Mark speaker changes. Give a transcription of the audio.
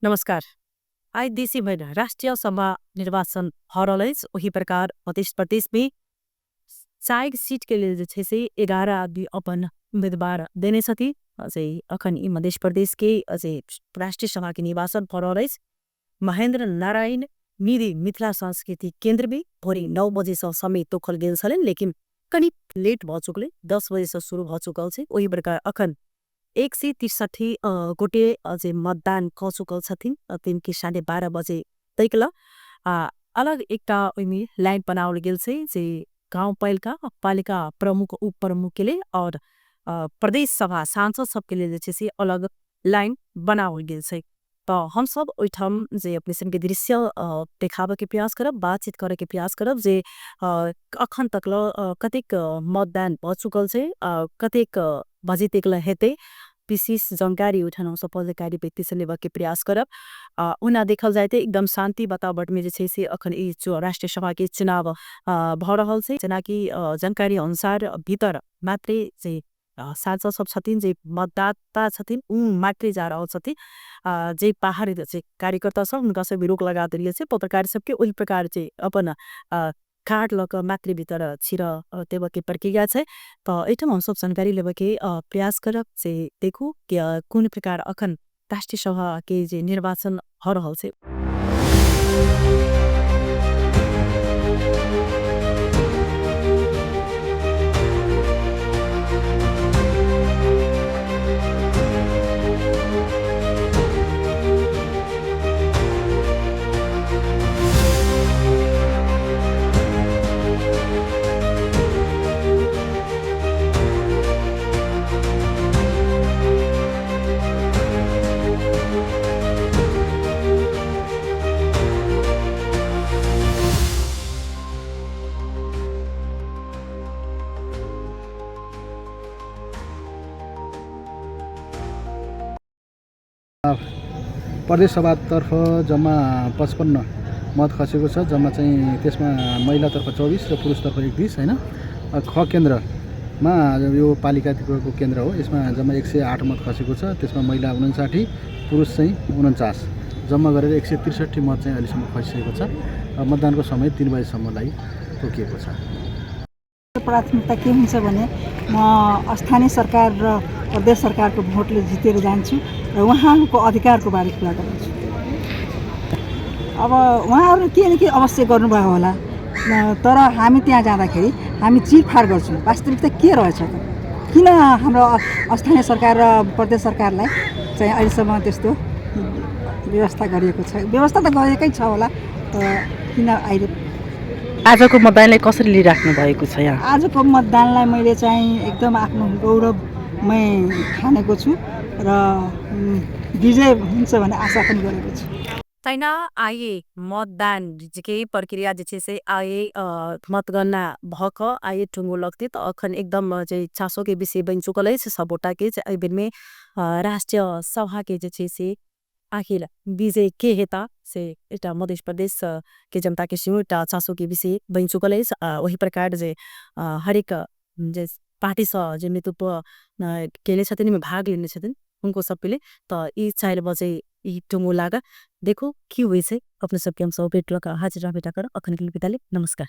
Speaker 1: नमस्कार। आज देशी भर राष्ट्रीय सभा निर्वाचन हरलैस वही प्रकार मध्य प्रदेश में 4 सीट के लिए जैसे से 11 आदमी अपन उम्मीदवार देने सती अझै अखन ई मध्य प्रदेश के अझै राष्ट्रीय सभा के निर्वाचन हरलैस महेंद्र नारायण निधि मिथिला सांस्कृतिक केंद्र में भोरी 9 बजे से समय तोखल गेल छलन लेकिन कनी लेट भ चुकले 10 बजे से शुरू भ चुकल छे वही प्रकार अखन 163 गोटे अझै मतदान क चुकल छथिन तिनकी 12:30 बजे तैकल अलग एकटा ओइमे लाइन बनावल गेल छै जे गांव पालिका प्रमुख उप प्रमुख के लिए और प्रदेश सभा सांसद सबके लिए जे छै से अलग लाइन बनावल गेल छै। तो हम सब ओइठम जे अपने सन के दृश्य देखावे के प्रयास करब बातचीत करे के प्रयास करब जे अखन तक कतेक मतदान भ चुकल छै कतेक बजे तक हेतै विशेष जानकारी उठाना सब पदाधिकारी व्यक्ति से लेवा के प्रयास करब उना देखल जाए ते एकदम शांति वातावरण में जे छै से अखन ई जो राष्ट्रीय सभा के चुनाव भ रहल छै जना कि जानकारी अनुसार भीतर मात्रै जे सांसद सब छथिन जे मतदाता छथिन उ मात्रै जा रहल छथिन जे बाहर जे कार्यकर्ता सब उनका से भी रोक लगा देलिए छै पत्रकार सबके ओहि प्रकार से अपन कार्ड लक मात्रै भीतर छिर देव के प्रक्रिया छै तो एठम हम सब जानकारी लेवे के प्रयास करब से देखू कि कुन प्रकार अखन राष्ट्रीय सभा के जे निर्वाचन हो रहल छै।
Speaker 2: प्रदेश सभातर्फ जम्मा 55 मत खसेको छ जम्मा चाहिँ त्यसमा महिलातर्फ 24 र पुरुषतर्फ 21 हैन ख केन्द्रमा यो पालिकाको केन्द्र हो यसमा जम्मा 108 मत खसेको छ त्यसमा महिला 59 पुरुष चाहिँ 49 जम्मा गरेर 163 मत चाहिँ अहिलेसम्म खसिएको छ मतदानको समय 3 बजेसम्मलाई तोकिएको छ।
Speaker 3: प्राथमिकता के हुन्छ भने म स्थानीय सरकार र प्रदेश सरकारको भोटले जितेर जान्छु र उहाँहरूको अधिकारको बारे कुरा गर्छु। अब उहाँहरूले के न के अवश्य गर्नुभयो होला तर हामी त्यहाँ जाँदाखेरि हामी चिरफाड गर्छौँ वास्तविकता के रहेछ त किन हाम्रो स्थानीय सरकार र प्रदेश सरकारलाई चाहिँ अहिलेसम्म त्यस्तो व्यवस्था गरिएको छ व्यवस्था त गरेकै छ होला तर किन अहिले
Speaker 1: आजको मतदानलाई कसरी लिइराख्नु भएको छ यहाँ?
Speaker 3: आजको मतदानलाई मैले चाहिँ एकदम आफ्नो गौरवमय ठानेको छु र विजय हुन्छ भन्ने आशा पनि गरेको छु।
Speaker 1: तैना आए मतदान के प्रक्रिया जे से आए मतगणना भक आए टुंगो लगते तो अखन एकदम जे चासो के विषय बन चुकल है सबोटा के बेर में राष्ट्रीय सभा के जे से आखिर विजय के हेता से एटा मध्य प्रदेश के जनता के सिंह चासो के विषय बन चुकल है वही प्रकार जे हरेक जे पार्टी जे नेतृत्व केले छथिन में भाग लेने छथिन उनको सबले तो ई चाइल बजे ई टुंगो लागा देखो की हुई से अपने सबके हम सब हाजिर बेटा कर अखन के लिए विदा ले नमस्कार।